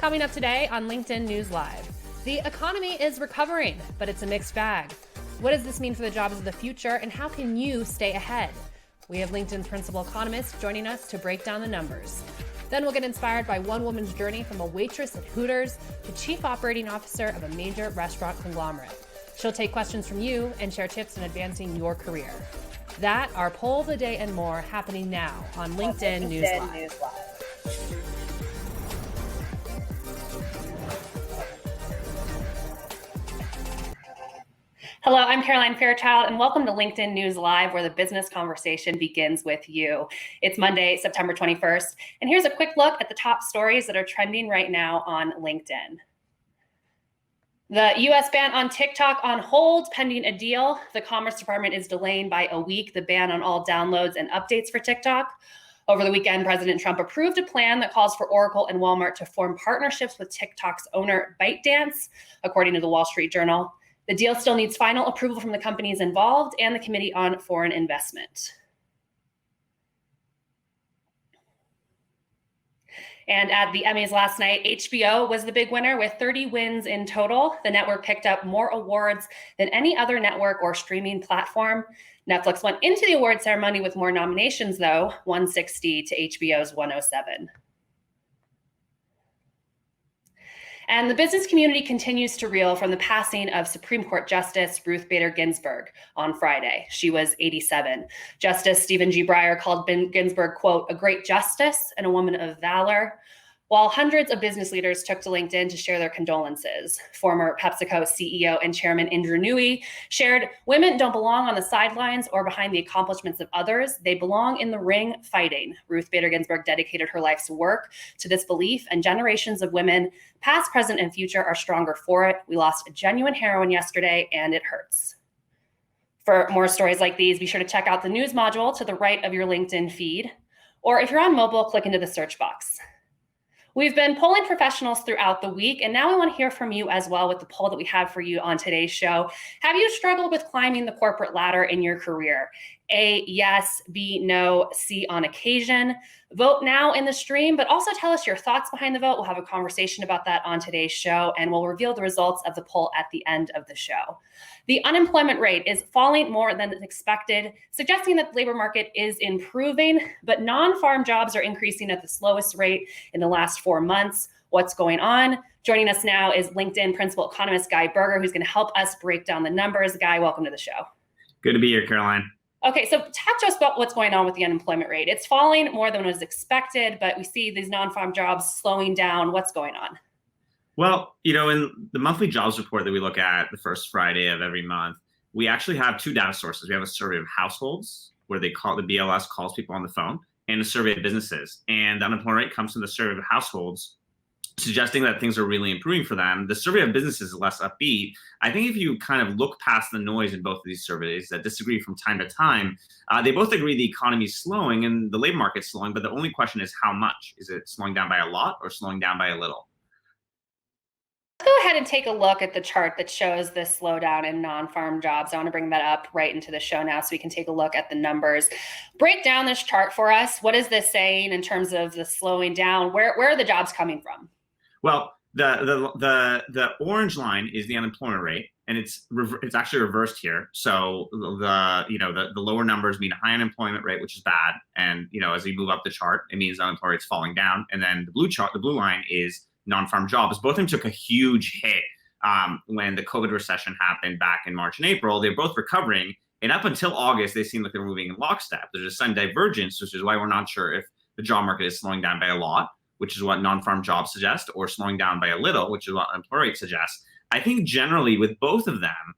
Coming up today on LinkedIn News Live, the economy is recovering, but it's a mixed bag. What does this mean for the jobs of the future, and how can you stay ahead? We have LinkedIn's principal economist joining us to break down the numbers. Then we'll get inspired by one woman's journey from a waitress at Hooters to chief operating officer of a major restaurant conglomerate. She'll take questions from you and share tips in advancing your career. That, our poll of the day, and more happening now on LinkedIn News Live. Hello, I'm Caroline Fairchild, and welcome to LinkedIn News Live, where the business conversation begins with you. It's Monday, September 21st, and here's a quick look at the top stories that are trending right now on LinkedIn. The U.S. ban on TikTok on hold pending a deal. The Commerce Department is delaying by a week the ban on all downloads and updates for TikTok. Over the weekend, President Trump approved a plan that calls for Oracle and Walmart to form partnerships with TikTok's owner, ByteDance, according to the Wall Street Journal. The deal still needs final approval from the companies involved and the Committee on Foreign Investment. And at the Emmys last night, HBO was the big winner with 30 wins in total. The network picked up more awards than any other network or streaming platform. Netflix went into the award ceremony with more nominations, though, 160 to HBO's 107. And the business community continues to reel from the passing of Supreme Court Justice Ruth Bader Ginsburg on Friday. She was 87. Justice Stephen G. Breyer called Ginsburg, quote, a great justice and a woman of valor, while hundreds of business leaders took to LinkedIn to share their condolences. Former PepsiCo CEO and chairman Indra Nooyi shared, women don't belong on the sidelines or behind the accomplishments of others. They belong in the ring fighting. Ruth Bader Ginsburg dedicated her life's work to this belief, and generations of women, past, present, and future, are stronger for it. We lost a genuine heroine yesterday, and it hurts. For more stories like these, be sure to check out the news module to the right of your LinkedIn feed. Or if you're on mobile, click into the search box. We've been polling professionals throughout the week, and now we want to hear from you as well with the poll that we have for you on today's show. Have you struggled with climbing the corporate ladder in your career? A, yes, B, no, C, on occasion. Vote now in the stream, but also tell us your thoughts behind the vote. We'll have a conversation about that on today's show, and we'll reveal the results of the poll at the end of the show. The unemployment rate is falling more than expected, suggesting that the labor market is improving, but non-farm jobs are increasing at the slowest rate in the last 4 months. What's going on? Joining us now is LinkedIn principal economist Guy Berger, who's going to help us break down the numbers. Guy, welcome to the show. Good to be here, Caroline. Okay, so talk to us about what's going on with the unemployment rate. It's falling more than was expected, but we see these non-farm jobs slowing down. What's going on? Well, in the monthly jobs report that we look at the first Friday of every month, we actually have two data sources. We have a survey of households, where the BLS calls people on the phone, and a survey of businesses. And the unemployment rate comes from the survey of households, suggesting that things are really improving for them. The survey of businesses is less upbeat. I think if you kind of look past the noise in both of these surveys that disagree from time to time, they both agree the economy is slowing and the labor market's slowing, but the only question is how much? Is it slowing down by a lot or slowing down by a little? Let's go ahead and take a look at the chart that shows this slowdown in non-farm jobs. I want to bring that up right into the show now so we can take a look at the numbers. Break down this chart for us. What is this saying in terms of the slowing down? Where are the jobs coming from? Well, the orange line is the unemployment rate, and it's actually reversed here. So the lower numbers mean a high unemployment rate, which is bad. And as we move up the chart, it means unemployment rate's falling down. And then the blue line is non-farm jobs. Both of them took a huge hit when the COVID recession happened back in March and April. They're both recovering, and up until August, they seem like they're moving in lockstep. There's a sudden divergence, which is why we're not sure if the job market is slowing down by a lot, which is what non-farm jobs suggest, or slowing down by a little, which is what unemployment rate suggests. I think generally with both of them,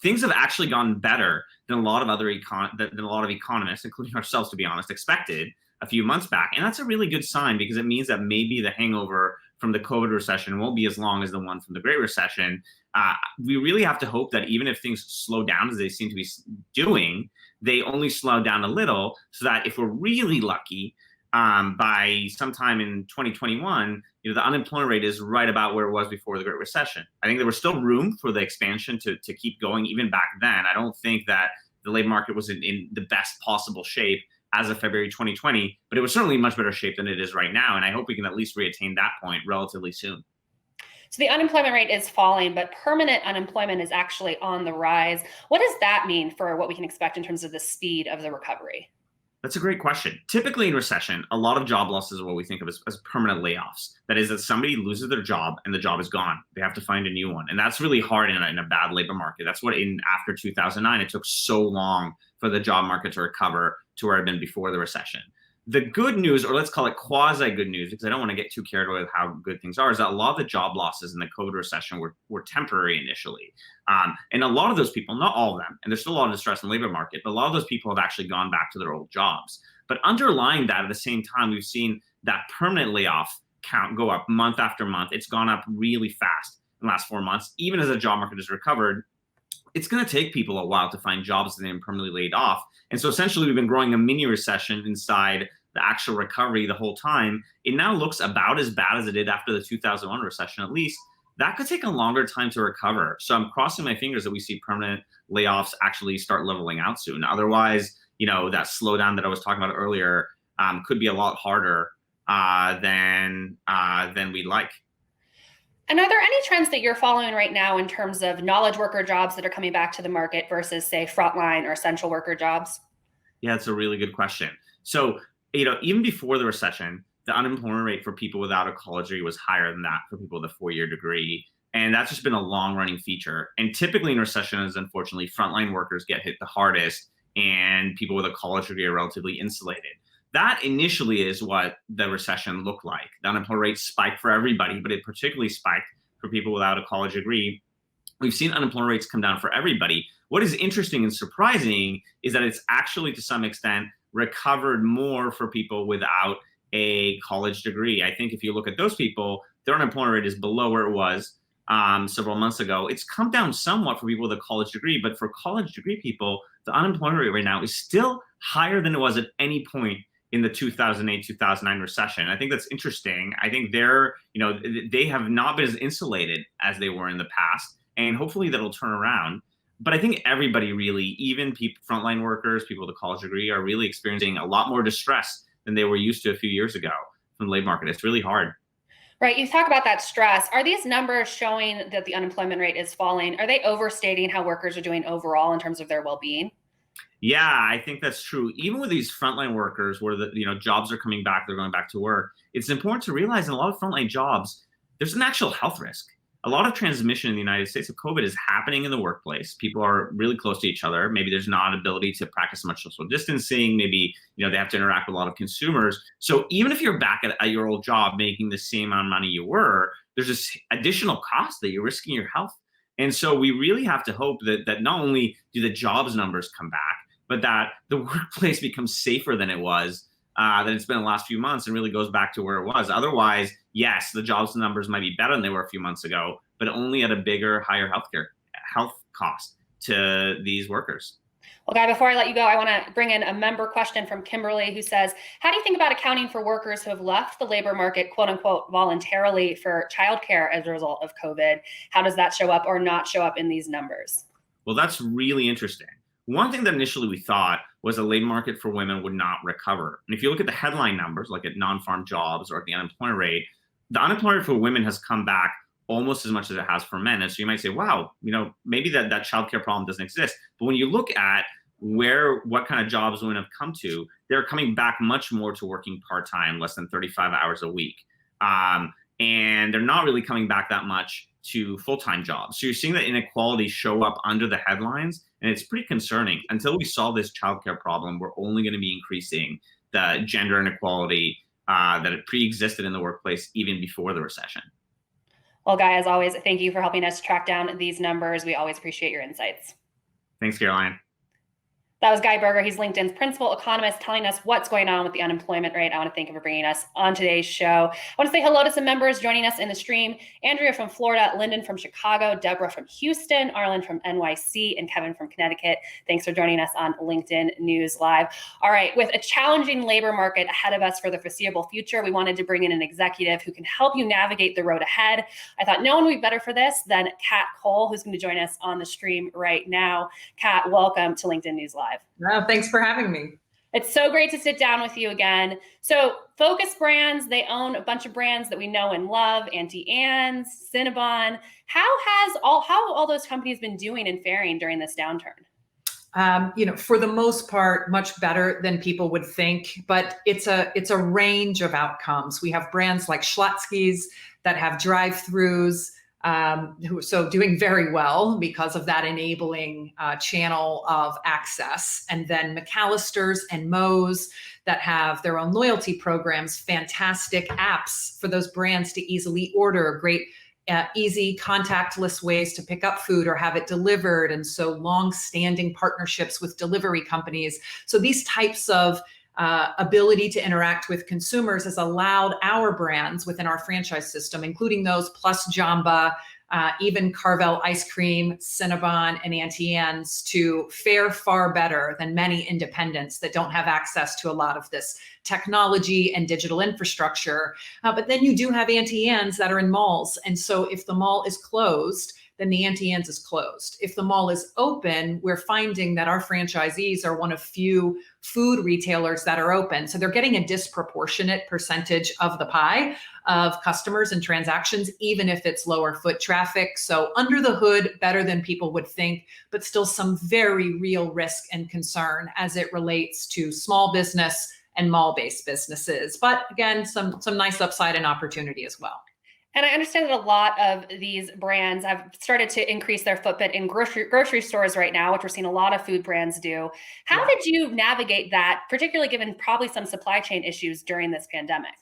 things have actually gone better than a lot of economists, including ourselves, to be honest, expected a few months back. And that's a really good sign, because it means that maybe the hangover from the COVID recession won't be as long as the one from the Great Recession. We really have to hope that even if things slow down, as they seem to be doing, they only slow down a little, so that if we're really lucky, by sometime in 2021, the unemployment rate is right about where it was before the Great Recession. I think there was still room for the expansion to keep going even back then. I don't think that the labor market was in the best possible shape as of February 2020, but it was certainly in much better shape than it is right now. And I hope we can at least reattain that point relatively soon. So the unemployment rate is falling, but permanent unemployment is actually on the rise. What does that mean for what we can expect in terms of the speed of the recovery? That's a great question. Typically in recession, a lot of job losses are what we think of as permanent layoffs. That is that somebody loses their job and the job is gone. They have to find a new one. And that's really hard in a bad labor market. That's what after 2009, it took so long for the job market to recover to where it had been before the recession. The good news, or let's call it quasi good news, because I don't want to get too carried away with how good things are, is that a lot of the job losses in the COVID recession were temporary initially. And a lot of those people, not all of them, and there's still a lot of distress in the labor market, but a lot of those people have actually gone back to their old jobs. But underlying that, at the same time, we've seen that permanent layoff count go up month after month. It's gone up really fast in the last 4 months. Even as the job market has recovered, it's going to take people a while to find jobs that they've been permanently laid off. And so essentially, we've been growing a mini recession inside the actual recovery the whole time. It now looks about as bad as it did after the 2001 recession, at least. That could take a longer time to recover. So I'm crossing my fingers that we see permanent layoffs actually start leveling out soon. Otherwise, that slowdown that I was talking about earlier could be a lot harder than we'd like. And are there any trends that you're following right now in terms of knowledge worker jobs that are coming back to the market versus, say, frontline or essential worker jobs? Yeah, it's a really good question. So, even before the recession, the unemployment rate for people without a college degree was higher than that for people with a 4-year degree. And that's just been a long-running feature. And typically in recessions, unfortunately, frontline workers get hit the hardest, and people with a college degree are relatively insulated. That initially is what the recession looked like. The unemployment rate spiked for everybody, but it particularly spiked for people without a college degree. We've seen unemployment rates come down for everybody. What is interesting and surprising is that it's actually, to some extent, recovered more for people without a college degree. I think if you look at those people, their unemployment rate is below where it was several months ago. It's come down somewhat for people with a college degree, but for college degree people, the unemployment rate right now is still higher than it was at any point in the 2008-2009 recession. I think that's interesting. I think they have not been as insulated as they were in the past, and hopefully that'll turn around. But I think everybody really, even people, frontline workers, people with a college degree, are really experiencing a lot more distress than they were used to a few years ago from the labor market. It's really hard. Right. You talk about that stress. Are these numbers showing that the unemployment rate is falling? Are they overstating how workers are doing overall in terms of their well-being? Yeah, I think that's true. Even with these frontline workers where the jobs are coming back, they're going back to work, it's important to realize in a lot of frontline jobs, there's an actual health risk. A lot of transmission in the United States of COVID is happening in the workplace. People are really close to each other. Maybe there's not an ability to practice much social distancing. Maybe they have to interact with a lot of consumers. So even if you're back at your old job making the same amount of money you were, there's this additional cost that you're risking your health. And so we really have to hope that not only do the jobs numbers come back, but that the workplace becomes safer than it was, than it's been in the last few months, and really goes back to where it was. Otherwise, yes, the jobs numbers might be better than they were a few months ago, but only at a bigger, higher health cost to these workers. Well, Guy, before I let you go, I want to bring in a member question from Kimberly, who says, how do you think about accounting for workers who have left the labor market, quote unquote, voluntarily for childcare as a result of COVID? How does that show up or not show up in these numbers? Well, that's really interesting. One thing that initially we thought was the labor market for women would not recover. And if you look at the headline numbers, like at non-farm jobs or at the unemployment rate, the unemployment for women has come back almost as much as it has for men. And so you might say, wow, maybe that childcare problem doesn't exist. But when you look at what kind of jobs women have come to, they're coming back much more to working part-time, less than 35 hours a week. And they're not really coming back that much to full-time jobs. So you're seeing that inequality show up under the headlines, and it's pretty concerning. Until we solve this childcare problem, we're only going to be increasing the gender inequality that it pre-existed in the workplace even before the recession. Well, Guy, as always, thank you for helping us track down these numbers. We always appreciate your insights. Thanks, Caroline. That was Guy Berger. He's LinkedIn's principal economist, telling us what's going on with the unemployment rate. I want to thank him for bringing us on today's show. I want to say hello to some members joining us in the stream. Andrea from Florida, Lyndon from Chicago, Deborah from Houston, Arlen from NYC, and Kevin from Connecticut. Thanks for joining us on LinkedIn News Live. All right, with a challenging labor market ahead of us for the foreseeable future, we wanted to bring in an executive who can help you navigate the road ahead. I thought no one would be better for this than Kat Cole, who's going to join us on the stream right now. Kat, welcome to LinkedIn News Live. Thanks for having me. It's so great to sit down with you again. So Focus Brands, they own a bunch of brands that we know and love, Auntie Anne's, Cinnabon. How all those companies been doing and faring during this downturn? For the most part, much better than people would think, but it's a range of outcomes. We have brands like Schlotzsky's that have drive-throughs, so doing very well because of that enabling channel of access. And then McAllister's and Moe's that have their own loyalty programs, fantastic apps for those brands to easily order, great easy contactless ways to pick up food or have it delivered. And so long-standing partnerships with delivery companies. So these types of ability to interact with consumers has allowed our brands within our franchise system, including those plus Jamba, even Carvel Ice Cream, Cinnabon, and Auntie Anne's, to fare far better than many independents that don't have access to a lot of this technology and digital infrastructure. But then you do have Auntie Anne's that are in malls. And so if the mall is closed, then the Auntie Anne's is closed. If the mall is open, we're finding that our franchisees are one of few food retailers that are open. So they're getting a disproportionate percentage of the pie of customers and transactions, even if it's lower foot traffic. So under the hood, better than people would think, but still some very real risk and concern as it relates to small business and mall-based businesses. But again, some nice upside and opportunity as well. And I understand that a lot of these brands have started to increase their footprint in grocery stores right now, which we're seeing a lot of food brands do. How did you navigate that, particularly given probably some supply chain issues during this pandemic?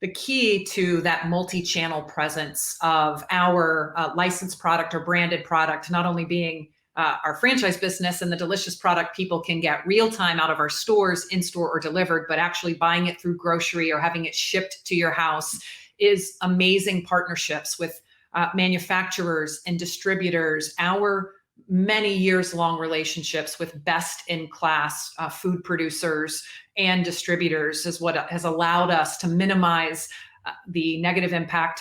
The key to that multi-channel presence of our licensed product or branded product, not only being our franchise business and the delicious product people can get real time out of our stores, in-store or delivered, but actually buying it through grocery or having it shipped to your house, is amazing partnerships with manufacturers and distributors. Our many years long relationships with best in class food producers and distributors is what has allowed us to minimize the negative impact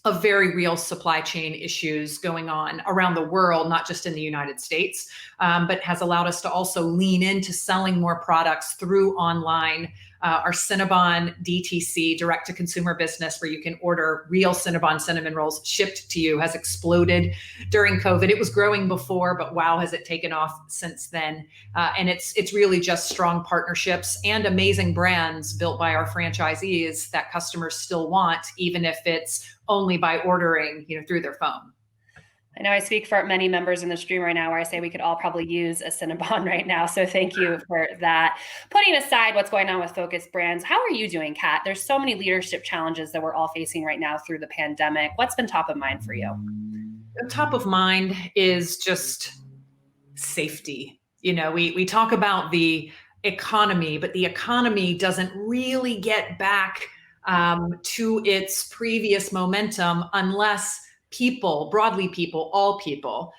of very real supply chain issues going on around the world, not just in the United States, but has allowed us to also lean into selling more products through online. Our Cinnabon DTC, direct to consumer business, where you can order real Cinnabon cinnamon rolls shipped to you, has exploded during COVID. It was growing before, but wow, has it taken off since then. And it's really just strong partnerships and amazing brands built by our franchisees that customers still want, even if it's only by ordering, through their phone. I know I speak for many members in the stream right now where I say we could all probably use a Cinnabon right now. So thank you for that. Putting aside what's going on with Focus Brands, how are you doing, Kat? There's so many leadership challenges that we're all facing right now through the pandemic. What's been top of mind for you? Top of mind is just safety. We talk about the economy, but the economy doesn't really get back to its previous momentum unless people, broadly people, all people,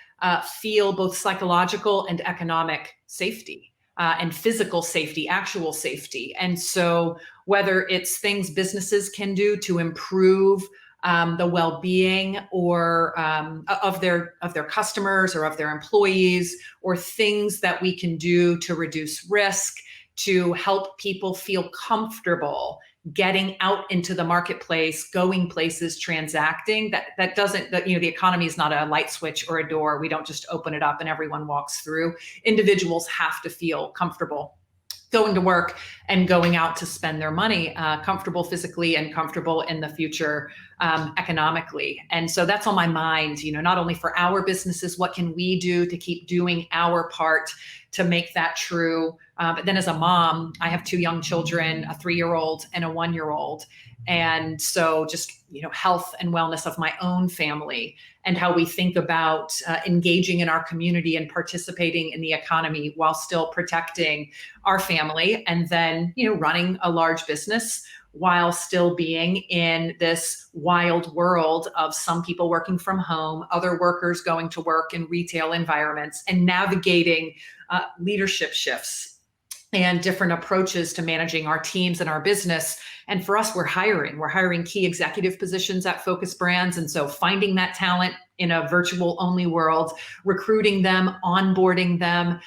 feel both psychological and economic safety and physical safety, actual safety. And so whether it's things businesses can do to improve the well-being or of their customers or of their employees, or things that we can do to reduce risk, to help people feel comfortable getting out into the marketplace, going places, transacting, the economy is not a light switch or a door. We don't just open it up and everyone walks through. Individuals have to feel comfortable going to work and going out to spend their money, comfortable physically and comfortable in the future economically. And so that's on my mind, not only for our businesses, what can we do to keep doing our part to make that true? But then as a mom, I have two young children, a 3-year-old and a 1-year-old. And so just, health and wellness of my own family and how we think about engaging in our community and participating in the economy while still protecting our family, and then, running a large business while still being in this wild world of some people working from home, other workers going to work in retail environments, and navigating leadership shifts and different approaches to managing our teams and our business. And for us, we're hiring key executive positions at Focus Brands. And so finding that talent, in a virtual only world, recruiting them, onboarding them,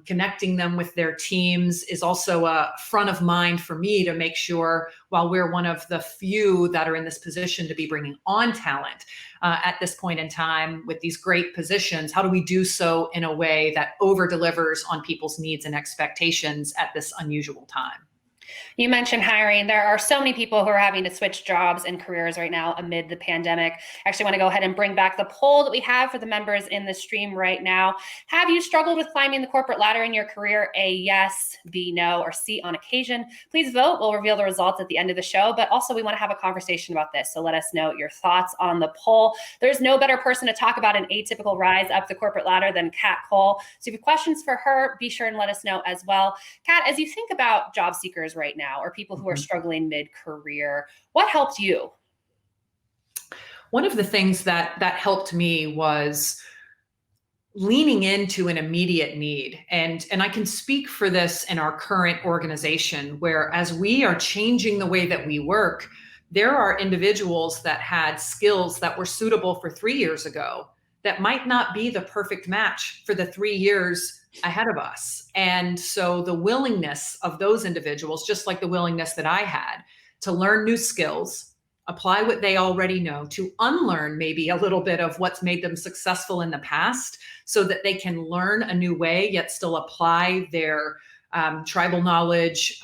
connecting them with their teams is also a front of mind for me to make sure, while we're one of the few that are in this position to be bringing on talent at this point in time with these great positions, how do we do so in a way that over delivers on people's needs and expectations at this unusual time? You mentioned hiring. There are so many people who are having to switch jobs and careers right now amid the pandemic. I actually want to go ahead and bring back the poll that we have for the members in the stream right now. Have you struggled with climbing the corporate ladder in your career? A, yes, B, no, or C, on occasion. Please vote. We'll reveal the results at the end of the show, but also we want to have a conversation about this. So let us know your thoughts on the poll. There's no better person to talk about an atypical rise up the corporate ladder than Kat Cole. So if you have questions for her, be sure and let us know as well. Kat, as you think about job seekers right now, or people who are struggling mid-career, what helped you? One of the things that helped me was leaning into an immediate need. And I can speak for this in our current organization, where as we are changing the way that we work, there are individuals that had skills that were suitable for 3 years ago that might not be the perfect match for the 3 years ahead of us. And so the willingness of those individuals, just like the willingness that I had to learn new skills, apply what they already know, to unlearn maybe a little bit of what's made them successful in the past so that they can learn a new way, yet still apply their tribal knowledge,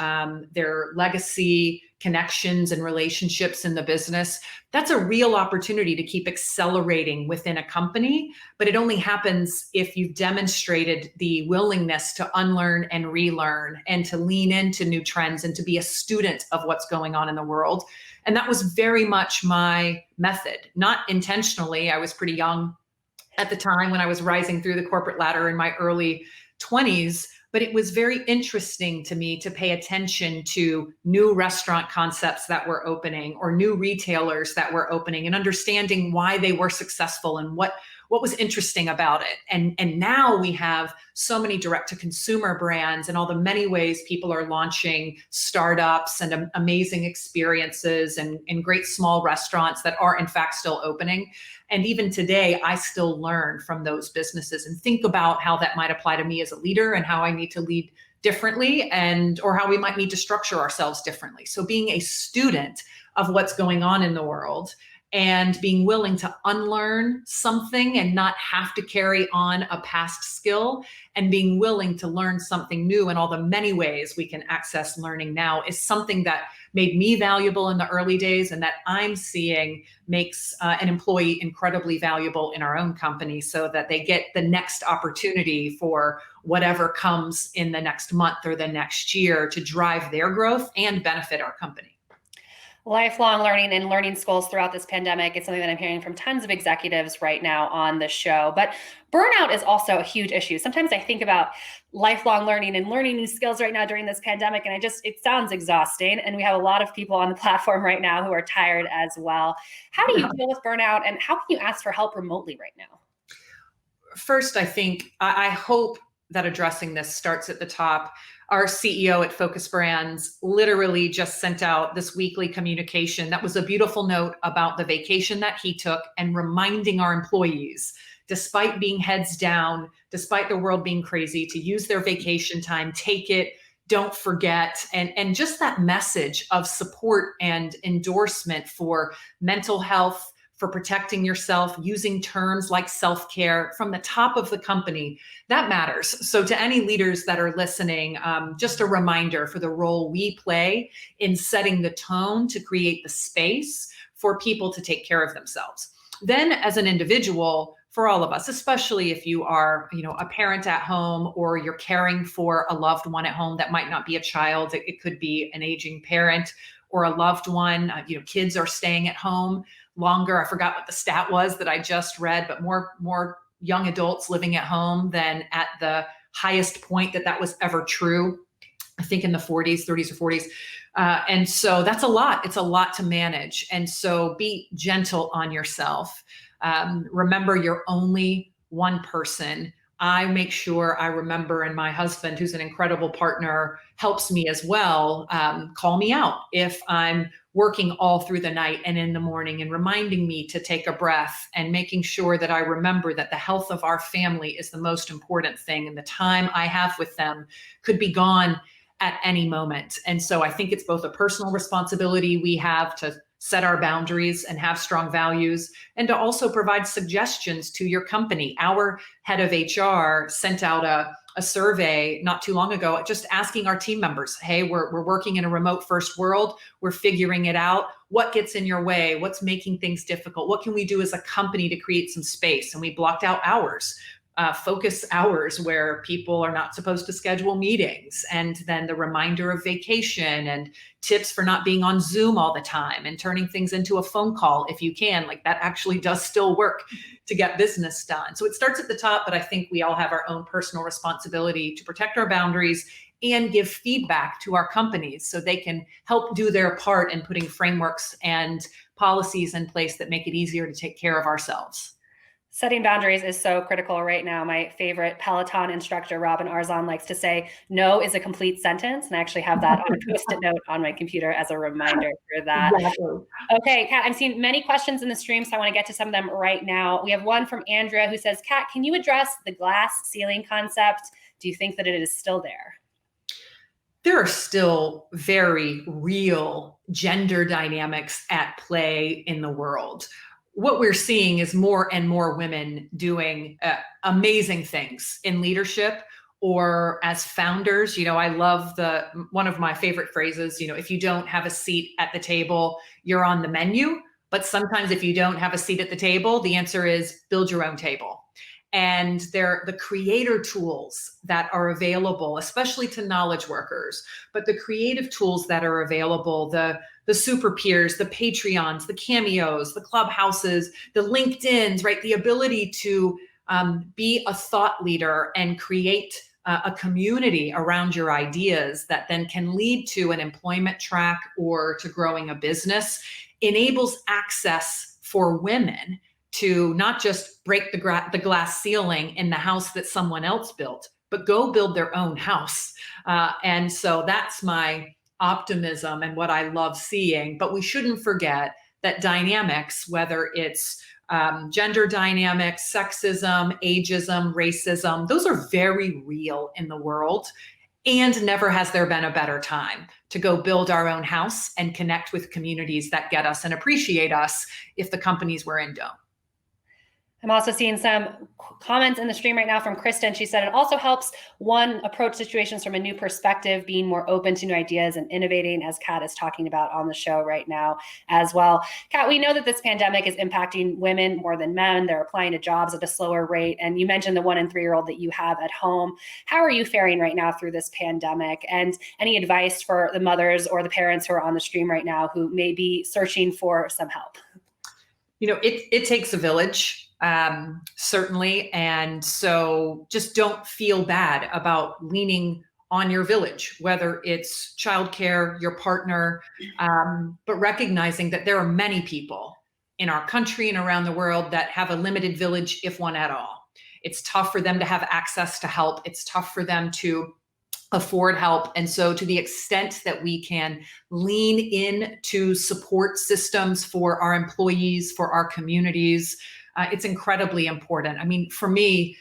their legacy, connections and relationships in the business. That's a real opportunity to keep accelerating within a company, but it only happens if you've demonstrated the willingness to unlearn and relearn and to lean into new trends and to be a student of what's going on in the world. And that was very much my method, not intentionally. I was pretty young at the time when I was rising through the corporate ladder in my early 20s. But it was very interesting to me to pay attention to new restaurant concepts that were opening or new retailers that were opening and understanding why they were successful and what was interesting about it. And now we have so many direct to consumer brands and all the many ways people are launching startups and amazing experiences and great small restaurants that are in fact still opening. And even today, I still learn from those businesses and think about how that might apply to me as a leader and how I need to lead differently or how we might need to structure ourselves differently. So being a student of what's going on in the world and being willing to unlearn something and not have to carry on a past skill and being willing to learn something new in all the many ways we can access learning now is something that made me valuable in the early days and that I'm seeing makes an employee incredibly valuable in our own company so that they get the next opportunity for whatever comes in the next month or the next year to drive their growth and benefit our company. Lifelong learning and learning skills throughout this pandemic. It's something that I'm hearing from tons of executives right now on the show. But burnout is also a huge issue. Sometimes I think about lifelong learning and learning new skills right now during this pandemic, and it sounds exhausting. And we have a lot of people on the platform right now who are tired as well. How do you deal with burnout, and how can you ask for help remotely right now? First, I hope that addressing this starts at the top. Our CEO at Focus Brands literally just sent out this weekly communication that was a beautiful note about the vacation that he took and reminding our employees, despite being heads down, despite the world being crazy, to use their vacation time, take it, don't forget. And just that message of support and endorsement for mental health, for protecting yourself, using terms like self-care from the top of the company, that matters. So to any leaders that are listening, just a reminder for the role we play in setting the tone to create the space for people to take care of themselves. Then as an individual, for all of us, especially if you are, a parent at home or you're caring for a loved one at home, that might not be a child, it could be an aging parent or a loved one, kids are staying at home longer. I forgot what the stat was that I just read, but more young adults living at home than at the highest point that was ever true. I think in the 30s or 40s. And so that's a lot. It's a lot to manage. And so be gentle on yourself. Remember, you're only one person. I make sure I remember, and my husband, who's an incredible partner, helps me as well, call me out if I'm working all through the night and in the morning, and reminding me to take a breath, and making sure that I remember that the health of our family is the most important thing, and the time I have with them could be gone at any moment. And so I think it's both a personal responsibility we have to set our boundaries and have strong values, and to also provide suggestions to your company. Our head of HR sent out a survey not too long ago, just asking our team members, hey, we're working in a remote first world. We're figuring it out. What gets in your way? What's making things difficult? What can we do as a company to create some space? And we blocked out hours. Focus hours where people are not supposed to schedule meetings, and then the reminder of vacation, and tips for not being on Zoom all the time, and turning things into a phone call if you can. Like, that actually does still work to get business done. So it starts at the top, but I think we all have our own personal responsibility to protect our boundaries and give feedback to our companies so they can help do their part in putting frameworks and policies in place that make it easier to take care of ourselves. Setting boundaries is so critical right now. My favorite Peloton instructor, Robin Arzon, likes to say, no is a complete sentence. And I actually have that on a Post-it note on my computer as a reminder for that. Exactly. Okay, Kat, I'm seeing many questions in the stream, so I want to get to some of them right now. We have one from Andrea who says, Kat, can you address the glass ceiling concept? Do you think that it is still there? There are still very real gender dynamics at play in the world. What we're seeing is more and more women doing amazing things in leadership or as founders. You know, I love one of my favorite phrases, you know, if you don't have a seat at the table, you're on the menu. But sometimes if you don't have a seat at the table, the answer is build your own table. And they're the creator tools that are available, especially to knowledge workers, but the creative tools that are available, the super peers, the Patreons, the Cameos, the Clubhouses, the LinkedIns, right? The ability to be a thought leader and create a community around your ideas that then can lead to an employment track or to growing a business enables access for women to not just break the glass ceiling in the house that someone else built, but go build their own house. And so that's my optimism and what I love seeing. But we shouldn't forget that dynamics, whether it's gender dynamics, sexism, ageism, racism, those are very real in the world. And never has there been a better time to go build our own house and connect with communities that get us and appreciate us if the companies we're in don't. I'm also seeing some comments in the stream right now from Kristen. She said it also helps one approach situations from a new perspective, being more open to new ideas and innovating, as Kat is talking about on the show right now as well. Kat, we know that this pandemic is impacting women more than men. They're applying to jobs at a slower rate. And you mentioned the 1 and 3-year-old that you have at home. How are you faring right now through this pandemic? And any advice for the mothers or the parents who are on the stream right now who may be searching for some help? You know, it takes a village. Certainly. And so just don't feel bad about leaning on your village, whether it's childcare, your partner, but recognizing that there are many people in our country and around the world that have a limited village, if one at all. It's tough for them to have access to help. It's tough for them to afford help. And so to the extent that we can lean in to support systems for our employees, for our communities, it's incredibly important. I mean, for me,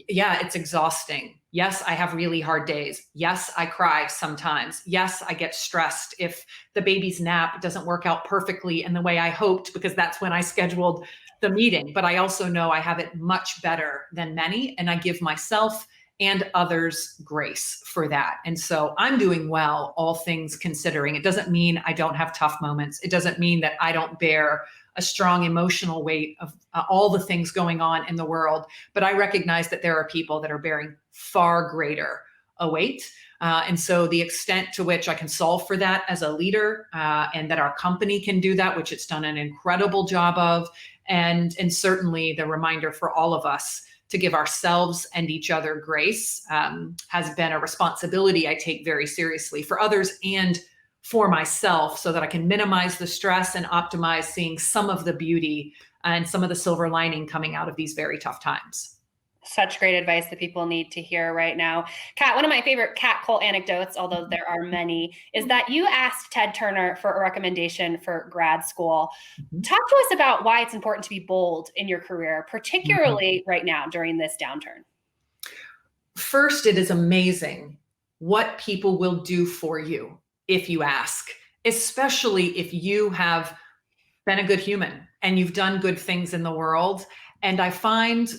it's exhausting. Yes, I have really hard days. Yes, I cry sometimes. Yes, I get stressed if the baby's nap doesn't work out perfectly in the way I hoped, because that's when I scheduled the meeting. But I also know I have it much better than many, and I give myself and others grace for that. And so I'm doing well, all things considering. It doesn't mean I don't have tough moments. It doesn't mean that I don't bear a strong emotional weight of all the things going on in the world. But I recognize that there are people that are bearing far greater a weight. And so the extent to which I can solve for that as a leader, and that our company can do that, which it's done an incredible job of, and certainly the reminder for all of us to give ourselves and each other grace, has been a responsibility I take very seriously for others and for myself, so that I can minimize the stress and optimize seeing some of the beauty and some of the silver lining coming out of these very tough times. Such great advice that people need to hear right now. Kat, one of my favorite Kat Cole anecdotes, although there are many, is that you asked Ted Turner for a recommendation for grad school. Mhm. Talk to us about why it's important to be bold in your career, particularly right now during this downturn. First, it is amazing what people will do for you if you ask, especially if you have been a good human and you've done good things in the world. And I find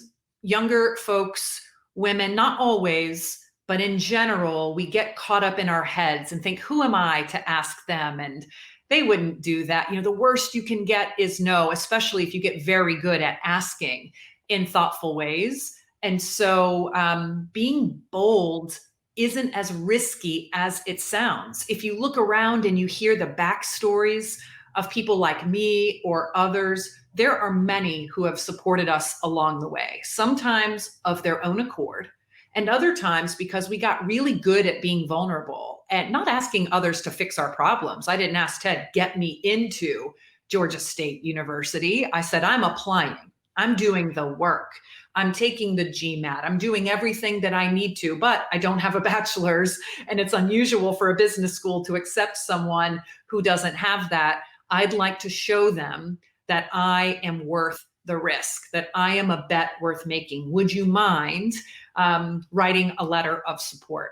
younger folks, women, not always, but in general, we get caught up in our heads and think, who am I to ask them? And they wouldn't do that. You know, the worst you can get is no, especially if you get very good at asking in thoughtful ways. And so being bold isn't as risky as it sounds. If you look around and you hear the backstories of people like me or others, there are many who have supported us along the way, sometimes of their own accord, and other times because we got really good at being vulnerable and not asking others to fix our problems. I didn't ask Ted, get me into Georgia State University. I said, I'm applying. I'm doing the work. I'm taking the GMAT. I'm doing everything that I need to, but I don't have a bachelor's, and it's unusual for a business school to accept someone who doesn't have that. I'd like to show them that I am worth the risk, that I am a bet worth making. Would you mind writing a letter of support?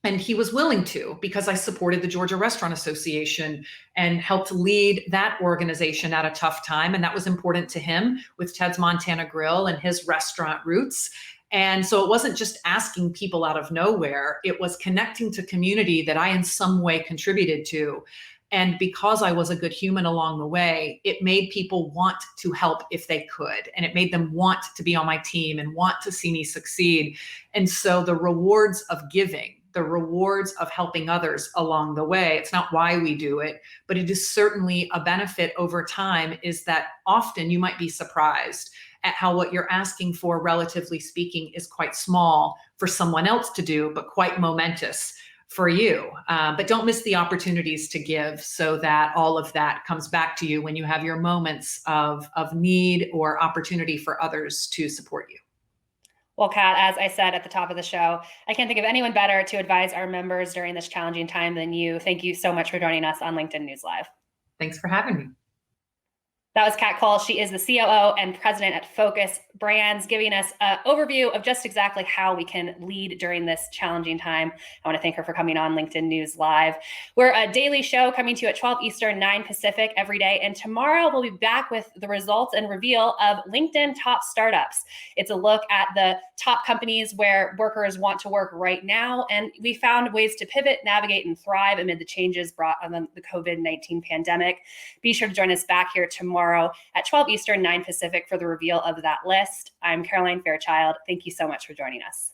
And he was willing to, because I supported the Georgia Restaurant Association and helped lead that organization at a tough time. And that was important to him with Ted's Montana Grill and his restaurant roots. And so it wasn't just asking people out of nowhere, it was connecting to community that I in some way contributed to. And because I was a good human along the way, it made people want to help if they could. And it made them want to be on my team and want to see me succeed. And so the rewards of giving, the rewards of helping others along the way, it's not why we do it, but it is certainly a benefit over time, is that often you might be surprised at how what you're asking for, relatively speaking, is quite small for someone else to do, but quite momentous for you. But don't miss the opportunities to give, so that all of that comes back to you when you have your moments of need or opportunity for others to support you. Well, Kat, as I said at the top of the show, I can't think of anyone better to advise our members during this challenging time than you. Thank you so much for joining us on LinkedIn News Live. Thanks for having me. That was Kat Cole. She is the COO and president at Focus Brands, giving us an overview of just exactly how we can lead during this challenging time. I want to thank her for coming on LinkedIn News Live. We're a daily show coming to you at 12 Eastern, 9 Pacific every day. And tomorrow we'll be back with the results and reveal of LinkedIn Top Startups. It's a look at the top companies where workers want to work right now. And we found ways to pivot, navigate, and thrive amid the changes brought on the COVID-19 pandemic. Be sure to join us back here tomorrow at 12 Eastern, 9 Pacific for the reveal of that list. I'm Caroline Fairchild. Thank you so much for joining us.